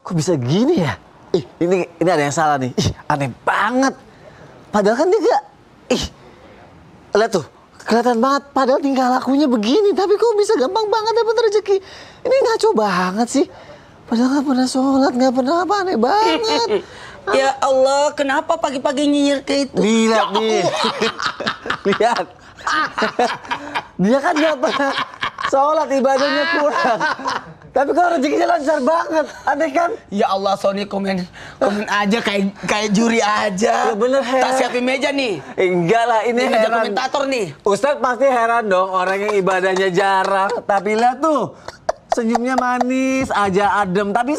kok bisa gini ya? Ini ada yang salah nih. Aneh banget. Padahal kan dia gak, lihat tuh, kelihatan banget. Padahal tingkah lakunya begini, tapi kok bisa gampang banget dapat rezeki? Ini ngaco banget sih. Padahal gak pernah sholat, gak pernah apa, aneh banget. Ya Allah, kenapa pagi-pagi nyinyir kayak itu? Lihat nih, lihat. Dia kan gak pernah sholat, ibadahnya kurang. Tapi kok rezekinya lancar banget, aneh kan? Ya Allah, Sony komen aja kayak juri aja. Ya bener, heran. Tak siapin meja nih. Enggak lah, ini Meja heran. komentator nih. Ustadz pasti heran dong, orang yang ibadahnya jarang. Tapi lihat tuh, senyumnya manis, aja adem. Tapi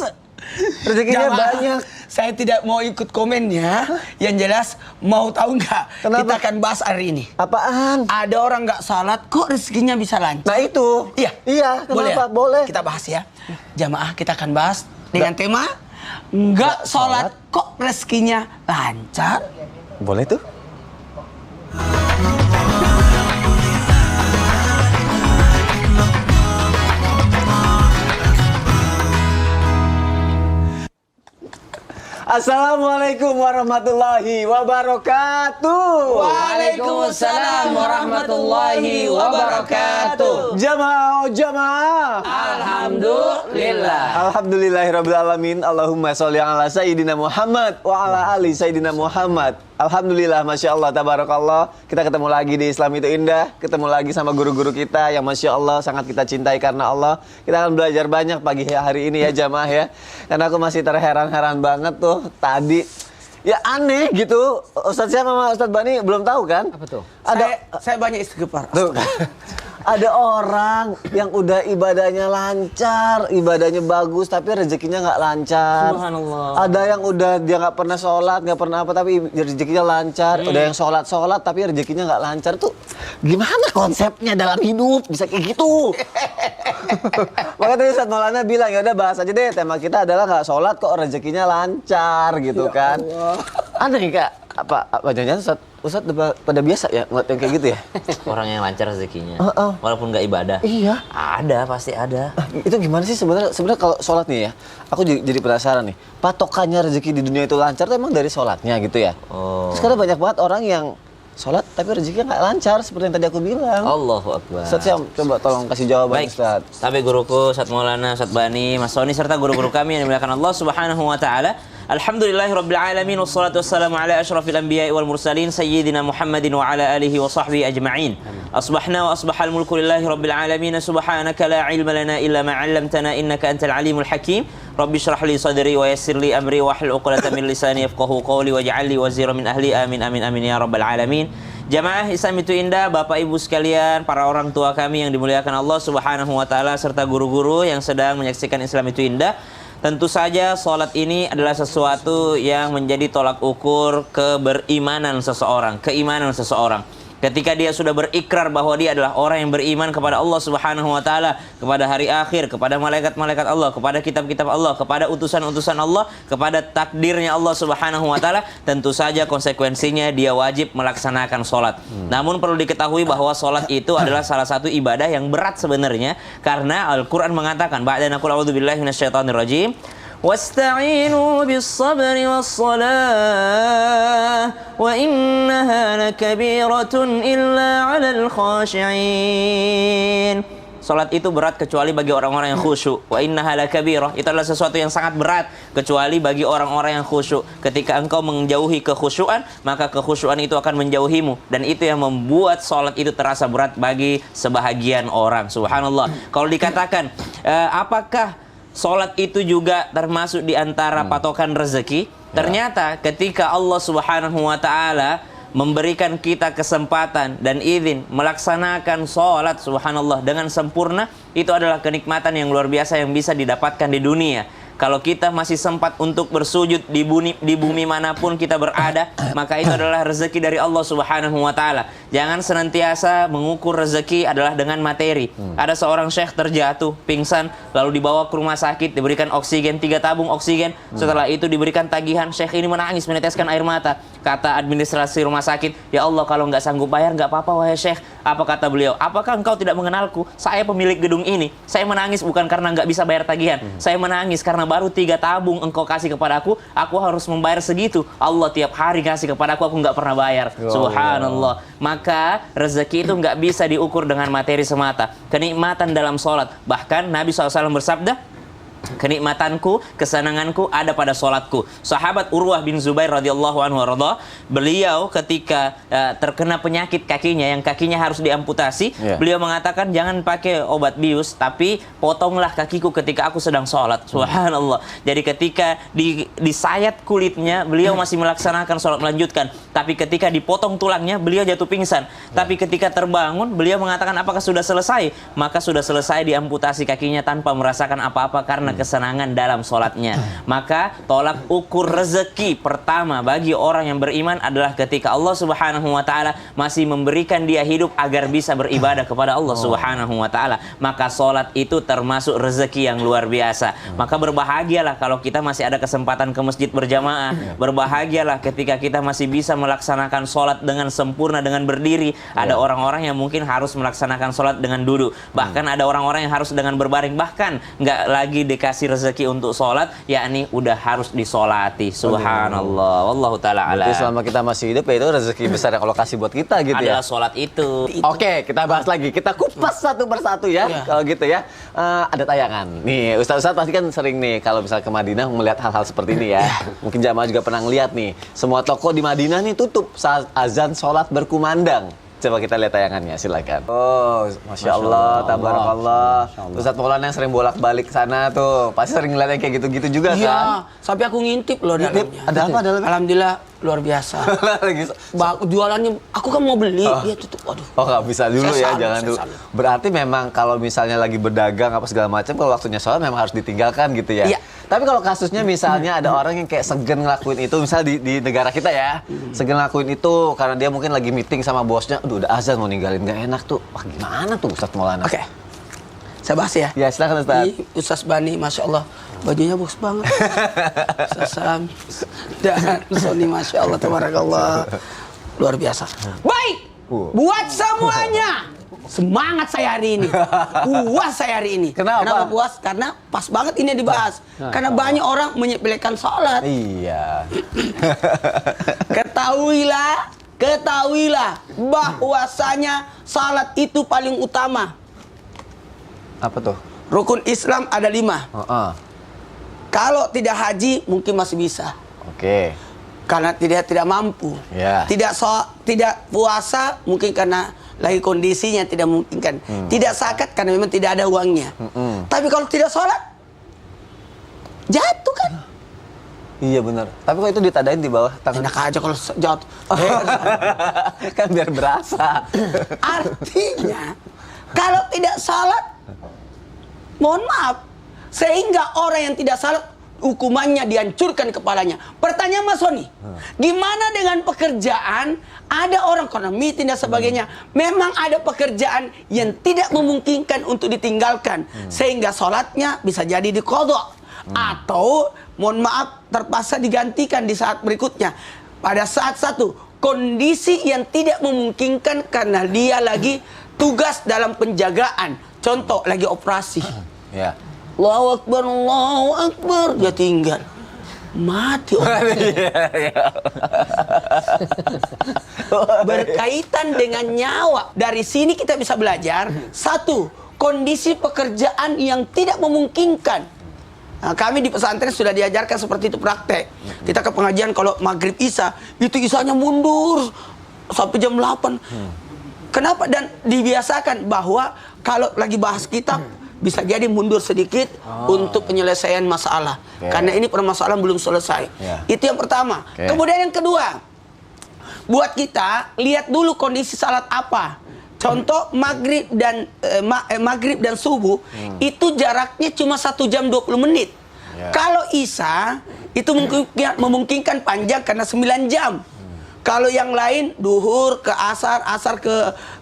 rezekinya Jamaah, banyak. saya tidak mau ikut komennya. Yang jelas, mau tahu nggak? Kenapa? Kita akan bahas hari ini. Apaan? Ada orang nggak salat, kok rezekinya bisa lancar? Nah itu. Iya. Iya, kenapa? Boleh. Kita bahas ya. Jamaah, kita akan bahas dengan tema nggak salat, kok rezekinya lancar? Boleh tuh. Assalamualaikum warahmatullahi wabarakatuh. Waalaikumsalam warahmatullahi wabarakatuh. Jamaah. Alhamdulillah. Alhamdulillahirabbil alamin. Allahumma sholli ala sayyidina Muhammad wa ala ali sayyidina Muhammad. Alhamdulillah, Masya Allah, Tabarakallah. Kita ketemu lagi di Islam Itu Indah. Ketemu lagi sama guru-guru kita yang Masya Allah sangat kita cintai karena Allah. Kita akan belajar banyak pagi hari ini ya jamaah ya. Karena aku masih terheran-heran banget tuh tadi. Ya aneh gitu. Ustadz saya sama Ustadz Bani belum tahu kan? Apa tuh? Ada Saya banyak istighfar. tuh. Ada orang yang udah ibadahnya lancar, ibadahnya bagus, tapi rezekinya nggak lancar. Subhanallah. Ada yang udah dia nggak pernah sholat, nggak pernah apa, tapi rezekinya lancar. Udah yang sholat, tapi rezekinya nggak lancar tuh. Gimana konsepnya dalam hidup bisa kayak gitu? Makanya tadi Ustadz Maulana bilang ya udah bahas aja deh. Tema kita adalah nggak sholat kok rezekinya lancar gitu kan? Aneh kak? Apa jangan Ustadz pada biasa ya ngeliat yang kayak gitu ya? Orang yang lancar rezekinya, Heeh. walaupun nggak ibadah. Iya. Ada, pasti ada. Itu gimana sih sebenarnya kalau sholat nih ya? Aku jadi penasaran nih. Patokannya rezeki di dunia itu lancar tuh emang dari sholatnya gitu ya? Oh. Sekarang banyak banget orang yang sholat tapi rezekinya nggak lancar seperti yang tadi aku bilang. Allahu Akbar. Ustadz Syam, coba tolong kasih jawaban Baik, Ustadz. sampai guruku, Ustadz Maulana, Ustadz Bani, Mas Soni, serta guru-guru kami yang dimuliakan Allah Subhanahu wa Ta'ala. Alhamdulillahirabbil alamin wassalatu wassalamu ala asyrafil anbiya'i wal mursalin sayyidina Muhammadin wa ala alihi wa sahbihi ajma'in. Asbahna wa asbahal mulku lillahi rabbil alamin subhanaka la ilma lana illa ma 'allamtana innaka antal alimul hakim. Rabbi shrah li sadri wa yassir li amri wa hlul 'uqdatam min lisani yafqahu qawli waj'al li wazira min ahli amin amin amin ya rabbal alamin. Jamaah Islam Itu Indah, Bapak Ibu sekalian, para orang tua kami yang dimuliakan Allah Subhanahu wa Ta'ala, serta guru-guru yang sedang menyaksikan Islam Itu Indah. Tentu saja sholat ini adalah sesuatu yang menjadi tolak ukur keimanan seseorang. Ketika dia sudah berikrar bahwa dia adalah orang yang beriman kepada Allah Subhanahu wa Ta'ala, kepada hari akhir, kepada malaikat-malaikat Allah, kepada kitab-kitab Allah, kepada utusan-utusan Allah, kepada takdirnya Allah Subhanahu wa Ta'ala, tentu saja konsekuensinya dia wajib melaksanakan sholat. Namun perlu diketahui bahwa sholat itu adalah salah satu ibadah yang berat sebenarnya, karena Al-Quran mengatakan, ba'da naqul a'udzubillahi minasyaitonirrajim, واستعينوا بالصبر والصلاة وإنها لكبيرة إلا على الخاشعين. Salat itu berat kecuali bagi orang-orang yang khusyuk. Wa innaha lakabirah. Itu adalah sesuatu yang sangat berat kecuali bagi orang-orang yang khusyuk. Ketika engkau menjauhi kekhusyuan, maka kekhusyuan itu akan menjauhimu, dan itu yang membuat salat itu terasa berat bagi sebahagian orang. Subhanallah. Kalau dikatakan apakah salat itu juga termasuk di antara patokan rezeki? Ternyata ketika Allah Subhanahu wa Ta'ala memberikan kita kesempatan dan izin melaksanakan sholat, subhanallah, dengan sempurna, itu adalah kenikmatan yang luar biasa yang bisa didapatkan di dunia. Kalau kita masih sempat untuk bersujud di bumi manapun kita berada, maka itu adalah rezeki dari Allah Subhanahu wa Ta'ala. Jangan senantiasa mengukur rezeki adalah dengan materi. Ada seorang syekh terjatuh, pingsan, lalu dibawa ke rumah sakit, diberikan oksigen, 3 tabung oksigen. Setelah itu diberikan tagihan, syekh ini menangis, meneteskan air mata. Kata administrasi rumah sakit, ya Allah, kalau nggak sanggup bayar nggak apa-apa wahai syekh, Apa kata beliau? Apakah engkau tidak mengenalku? Saya pemilik gedung ini. Saya menangis bukan karena nggak bisa bayar tagihan. Saya menangis karena baru 3 tabung engkau kasih kepadaku. Aku harus membayar segitu. Allah tiap hari kasih kepadaku, aku nggak pernah bayar. Subhanallah. Maka rezeki itu nggak bisa diukur dengan materi semata. Kenikmatan dalam sholat. Bahkan Nabi SAW bersabda, kenikmatanku, kesenanganku ada pada sholatku. Sahabat Urwah bin Zubair radhiyallahu anhu warḍah, beliau ketika terkena penyakit kakinya, yang kakinya harus diamputasi, beliau mengatakan jangan pakai obat bius, tapi potonglah kakiku ketika aku sedang sholat. Subhanallah. Jadi ketika disayat kulitnya, beliau masih melaksanakan sholat, melanjutkan. Tapi ketika dipotong tulangnya, beliau jatuh pingsan. Tapi ketika terbangun, beliau mengatakan apakah sudah selesai? Maka sudah selesai diamputasi kakinya tanpa merasakan apa-apa karena kesenangan dalam sholatnya. Maka tolak ukur rezeki pertama bagi orang yang beriman adalah ketika Allah Subhanahu wa Ta'ala masih memberikan dia hidup agar bisa beribadah kepada Allah Subhanahu wa Ta'ala. Maka sholat itu termasuk rezeki yang luar biasa. Maka berbahagialah kalau kita masih ada kesempatan ke masjid berjamaah. Berbahagialah ketika kita masih bisa melaksanakan sholat dengan sempurna, dengan berdiri. Ada orang-orang yang mungkin harus melaksanakan sholat dengan duduk. Bahkan ada orang-orang yang harus dengan berbaring. Bahkan nggak lagi dikasih rezeki untuk sholat, yakni udah harus disolati. Subhanallah. Wallahu ta'ala ala. Berarti selama kita masih hidup ya itu rezeki besar yang Allah kasih buat kita gitu ya. Adalah sholat itu. Oke, kita bahas lagi. Kita kupas satu persatu ya. Kalau gitu ya. Ada tayangan. Nih, Ustaz-Ustaz pasti kan sering nih kalau misal ke Madinah melihat hal-hal seperti ini ya. Mungkin jamaah juga pernah ngeliat nih. Semua toko di Madinah nih tutup saat azan sholat berkumandang. Coba kita lihat tayangannya, silakan. Oh, Masya Allah, tabarakallah. Ustaz Maulana yang sering bolak-balik sana tuh, pasti sering ngeliat yang kayak gitu-gitu juga kan? Iya, sampai aku ngintip loh dalamnya. Ada apa dalamnya? Alhamdulillah luar biasa. Lagi Jualannya, aku kan mau beli, dia tutup. Waduh. Oh, nggak bisa dulu Saya ya, salut, jangan saya dulu. salut. Berarti memang kalau misalnya lagi berdagang apa segala macam, kalau waktunya sholat memang harus ditinggalkan gitu ya. Iya. Tapi kalau kasusnya misalnya ada orang yang kayak segen ngelakuin itu, misal di negara kita ya, segen ngelakuin itu karena dia mungkin lagi meeting sama bosnya, aduh udah azan mau ninggalin, nggak enak tuh. Wah gimana tuh Ustaz Maulana? Oke, saya bahas ya. Ya silakan Ustaz. Ini Ustaz Bani, Masya Allah, bajunya bagus banget. Ustaz Sam dan Sony, Masya Allah, tabarakallah, luar biasa. Baik, buat semuanya. Semangat saya hari ini, puas saya hari ini. Kenapa puas? Karena pas banget ini dibahas. Karena banyak orang menyepelekan sholat. Iya. Ketahuilah bahwasanya salat itu paling utama. Apa tuh? Rukun Islam ada 5. Kalau tidak haji mungkin masih bisa. Oke. Karena tidak mampu. Ya. Tidak puasa mungkin karena lagi kondisinya tidak memungkinkan. Tidak zakat karena memang tidak ada uangnya. Tapi kalau tidak sholat jatuh kan? Iya benar. Tapi kok itu ditadain di bawah tangan? Enak aja kalau jatuh. Kan biar berasa. Artinya kalau tidak salat, mohon maaf, sehingga orang yang tidak salat hukumannya dihancurkan kepalanya. Pertanyaan Mas Sony, gimana dengan pekerjaan? Ada orang karena meeting dan sebagainya, memang ada pekerjaan yang tidak memungkinkan untuk ditinggalkan, sehingga sholatnya bisa jadi diqadha, atau mohon maaf terpaksa digantikan di saat berikutnya. Pada saat satu kondisi yang tidak memungkinkan karena dia lagi tugas dalam penjagaan, contoh lagi operasi. Ya. Allahu Akbar, dia tinggal. Mati orang. Berkaitan dengan nyawa. Dari sini kita bisa belajar, satu, kondisi pekerjaan yang tidak memungkinkan. Nah, kami di pesantren sudah diajarkan seperti itu praktek. Kita ke pengajian kalau maghrib isya, itu isyanya mundur sampai jam 8. Kenapa? Dan dibiasakan bahwa kalau lagi bahas kitab, bisa jadi mundur sedikit untuk penyelesaian masalah. Karena ini permasalahan belum selesai. Itu yang pertama. Kemudian yang kedua, buat kita lihat dulu kondisi salat apa. Contoh maghrib dan subuh itu jaraknya cuma 1 jam 20 menit. Kalau isya itu memungkinkan panjang karena 9 jam. Kalau yang lain duhur ke asar, asar ke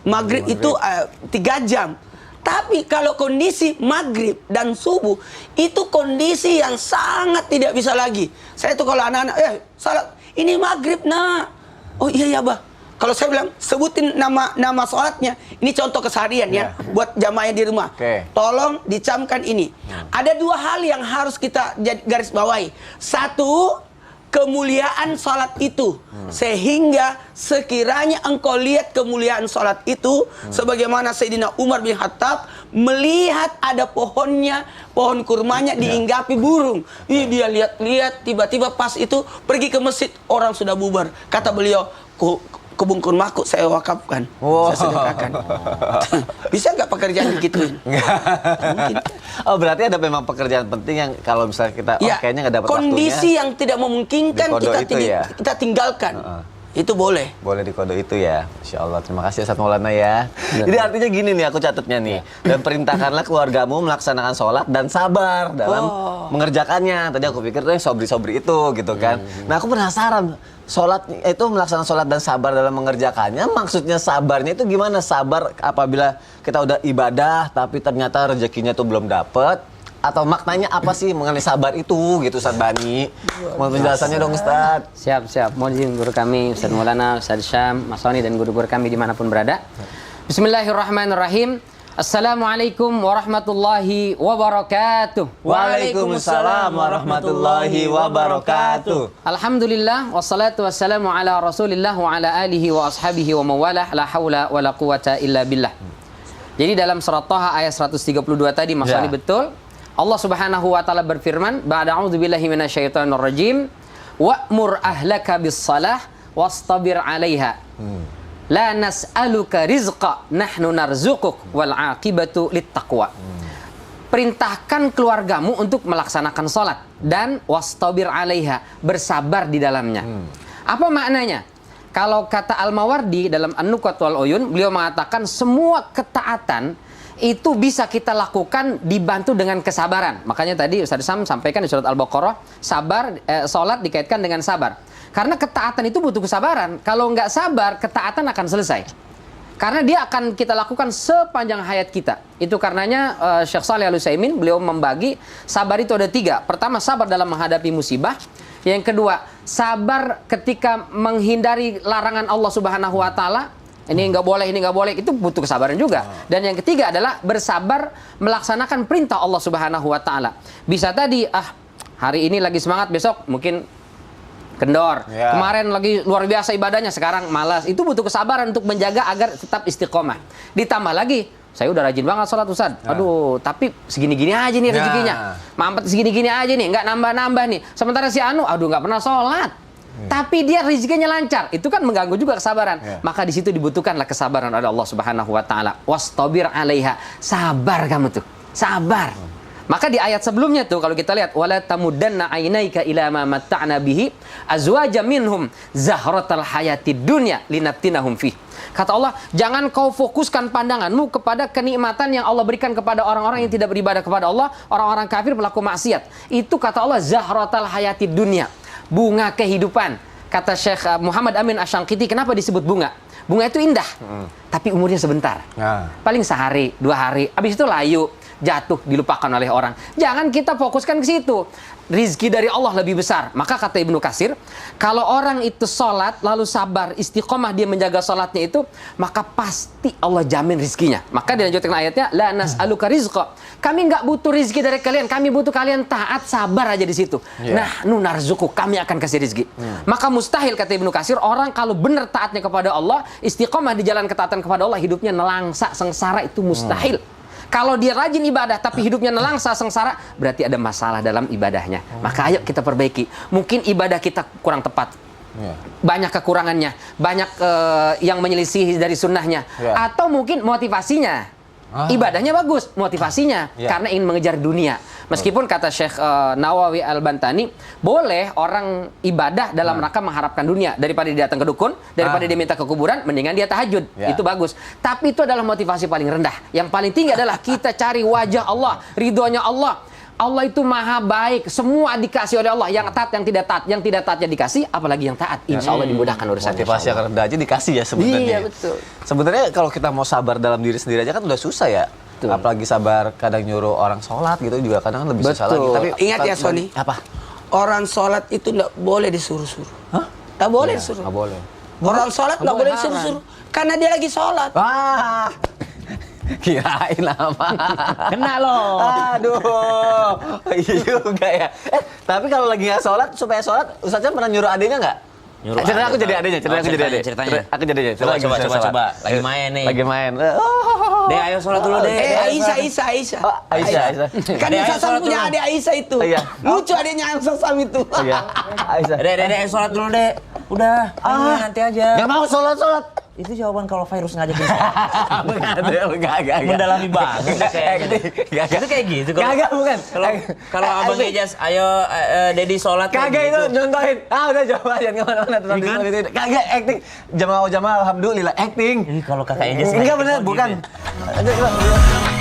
maghrib itu 3 jam. Tapi kalau kondisi maghrib dan subuh itu kondisi yang sangat tidak bisa lagi. Saya tuh kalau anak-anak, salat ini maghrib nak. Oh iya ya bah. Kalau saya bilang sebutin nama sholatnya, ini contoh keseharian ya, buat jamaah di rumah. Tolong dicamkan ini. Ada dua hal yang harus kita garis bawahi. Satu, kemuliaan sholat itu, sehingga sekiranya engkau lihat kemuliaan sholat itu, sebagaimana Sayyidina Umar bin Khattab melihat ada pohonnya, pohon kurmanya diinggapi burung. Dia lihat-lihat, tiba-tiba pas itu pergi ke masjid, orang sudah bubar. Kata beliau, kebun kurmaku saya wakafkan, saya sedekahkan. Bisa nggak pekerjaan begituin? Mungkin. Oh, berarti ada memang pekerjaan penting yang kalau misalnya kita kayaknya nggak dapat waktunya. Kondisi yang tidak memungkinkan kita tinggalkan. Itu boleh. Boleh di kode itu ya. Masya Allah. Terima kasih Ustaz Maulana ya. Jadi artinya gini nih, aku catatnya nih. Dan perintahkanlah keluargamu melaksanakan sholat dan sabar dalam mengerjakannya. Tadi aku pikir tuh yang sobri-sobri itu gitu kan. Nah aku penasaran. Sholat itu melaksanakan sholat dan sabar dalam mengerjakannya. Maksudnya sabarnya itu gimana? Sabar apabila kita udah ibadah tapi ternyata rezekinya tuh belum dapet. Atau maknanya apa sih mengenai sabar itu gitu Ustaz Bani? Mohon penjelasannya dong Ustaz. Siap. Mohon izin guru kami Ustaz Maulana, Ustaz Syam, Mas Soni dan guru-guru kami dimanapun berada. Bismillahirrahmanirrahim. Assalamualaikum warahmatullahi wabarakatuh. Waalaikumsalam warahmatullahi wabarakatuh. Alhamdulillah wassalatu wassalamu ala Rasulillah wa ala alihi wa ashabihi wa mawalah, la haula wa la quwata illa billah. Jadi dalam surat Thaha ayat 132 tadi Mas Soni betul. Allah Subhanahu wa taala berfirman, ba'da a'udzubillahi minasyaitonir rajim, wa'mur ahlaka bis-shalah wastabir 'alaiha. La nas'aluka rizqa, nahnu narzuquk wal 'aqibatu littaqwa. Perintahkan keluargamu untuk melaksanakan salat dan wastabir 'alaiha, bersabar di dalamnya. Apa maknanya? Kalau kata Al-Mawardi dalam An-Nukat wal Uyun, beliau mengatakan semua ketaatan itu bisa kita lakukan dibantu dengan kesabaran. Makanya tadi Ustaz Sam sampaikan di surat Al-Baqarah, salat dikaitkan dengan sabar. Karena ketaatan itu butuh kesabaran. Kalau nggak sabar, ketaatan akan selesai. Karena dia akan kita lakukan sepanjang hayat kita. Itu karenanya Syekh Shalih Al-Utsaimin beliau membagi sabar itu ada 3. Pertama, sabar dalam menghadapi musibah. Yang kedua, sabar ketika menghindari larangan Allah Subhanahu wa taala. Ini nggak boleh, itu butuh kesabaran juga. Dan yang ketiga adalah bersabar melaksanakan perintah Allah Subhanahu wa taala. Bisa tadi, hari ini lagi semangat, besok mungkin kendor. Kemarin lagi luar biasa ibadahnya, sekarang malas. Itu butuh kesabaran untuk menjaga agar tetap istiqomah. Ditambah lagi, saya udah rajin banget sholat Ustaz. Aduh, tapi segini-gini aja nih rezekinya. Mampet segini-gini aja nih, nggak nambah-nambah nih. Sementara si Anu, nggak pernah sholat. Tapi dia rezekinya lancar, itu kan mengganggu juga kesabaran. Maka di situ dibutuhkanlah kesabaran oleh Allah Subhanahu wa taala. Wastabir 'alaiha, sabar kamu tuh, sabar. Maka di ayat sebelumnya tuh kalau kita lihat, wala tamuddanna 'ainaika ila ma matta'na bihi azwaja minhum zahratal hayatid dunya linaftinahum fi. Kata Allah, jangan kau fokuskan pandanganmu kepada kenikmatan yang Allah berikan kepada orang-orang yang tidak beribadah kepada Allah, orang-orang kafir pelaku maksiat. Itu kata Allah zahratal hayatid dunya. Bunga kehidupan. Kata Syekh Muhammad Amin Asy-Syangqiti, kenapa disebut bunga? Bunga itu indah, tapi umurnya sebentar. Paling sehari, 2 hari, habis itu layu, jatuh, dilupakan oleh orang. Jangan kita fokuskan ke situ. Rizki dari Allah lebih besar. Maka kata Ibnu Katsir, kalau orang itu sholat, lalu sabar, istiqomah dia menjaga sholatnya itu, maka pasti Allah jamin rizkinya. Maka dilanjutkan ayatnya, la nas'aluka rizqa. Kami nggak butuh rizki dari kalian, kami butuh kalian taat, sabar aja di situ. Nahnu narzuquk, kami akan kasih rizki. Maka mustahil kata Ibnu Katsir, orang kalau benar taatnya kepada Allah, istiqomah di jalan ketaatan kepada Allah, hidupnya nelangsa, sengsara, itu mustahil. Kalau dia rajin ibadah tapi hidupnya nelangsa, sengsara, berarti ada masalah dalam ibadahnya. Maka ayo kita perbaiki. Mungkin ibadah kita kurang tepat. Banyak kekurangannya, banyak yang menyelisih dari sunnahnya. Atau mungkin motivasinya. Ibadahnya bagus, motivasinya karena ingin mengejar dunia. Meskipun kata Syekh Nawawi Al-Bantani, boleh orang ibadah dalam rangka mengharapkan dunia. Daripada dia datang ke dukun, daripada dia minta ke kuburan, mendingan dia tahajud. Itu bagus. Tapi itu adalah motivasi paling rendah. Yang paling tinggi adalah kita cari wajah Allah, ridhonya Allah. Allah itu maha baik, semua dikasih oleh Allah. Yang taat, yang tidak taat, yang tidak taatnya dikasih, apalagi yang taat, insya Allah dimudahkan urusannya. Motivasi yang rendah aja dikasih ya sebenarnya. Iya betul. Sebenarnya kalau kita mau sabar dalam diri sendiri aja kan udah susah ya. Betul. Apalagi sabar kadang nyuruh orang sholat gitu juga kadang kan lebih susah lagi. Tapi ingat ya Sony, apa? Orang sholat itu nggak boleh disuruh-suruh. Hah? Nggak boleh disuruh. Nggak boleh. Orang sholat nggak boleh disuruh-suruh karena dia lagi sholat. Wah. Kirain apa? Kena loh. Aduh. Iya juga ya. Tapi kalau lagi nggak sholat, supaya sholat, Ustaznya pernah nyuruh adiknya nggak? Nyuruh Cerita aku adek jadi dong. adiknya, cerita Oh, aku jadi adik. ceritanya. Aku jadi adiknya. Coba. Lagi main nih. Lagi main. Dek, ayo sholat dulu, Dek. Aisyah. Oh, Aisyah. Kan Adek, yang ayo Sasam sholat punya dulu. adik Aisyah itu. Iya. Lucu adiknya yang Sasam itu. Iya. Aisyah. Dek, ayo sholat dulu, Dek. Udah, nanti aja. Nggak mau sholat. Itu jawaban kalau virus ngajakin sholat. Enggak. Mendalami banget kayaknya. Itu kayak gitu kalau. Kagak, bukan. Kalau Abang Ijaz, ayo Dedi sholat kayak Kagak itu gitu. nyontohin. Udah coba jangan kemana-mana terus Iya kan? itu. Kagak acting. Jamaah alhamdulillah acting. Ih, kalau Kakak Ijaz Enggak benar, gitu bukan. ya.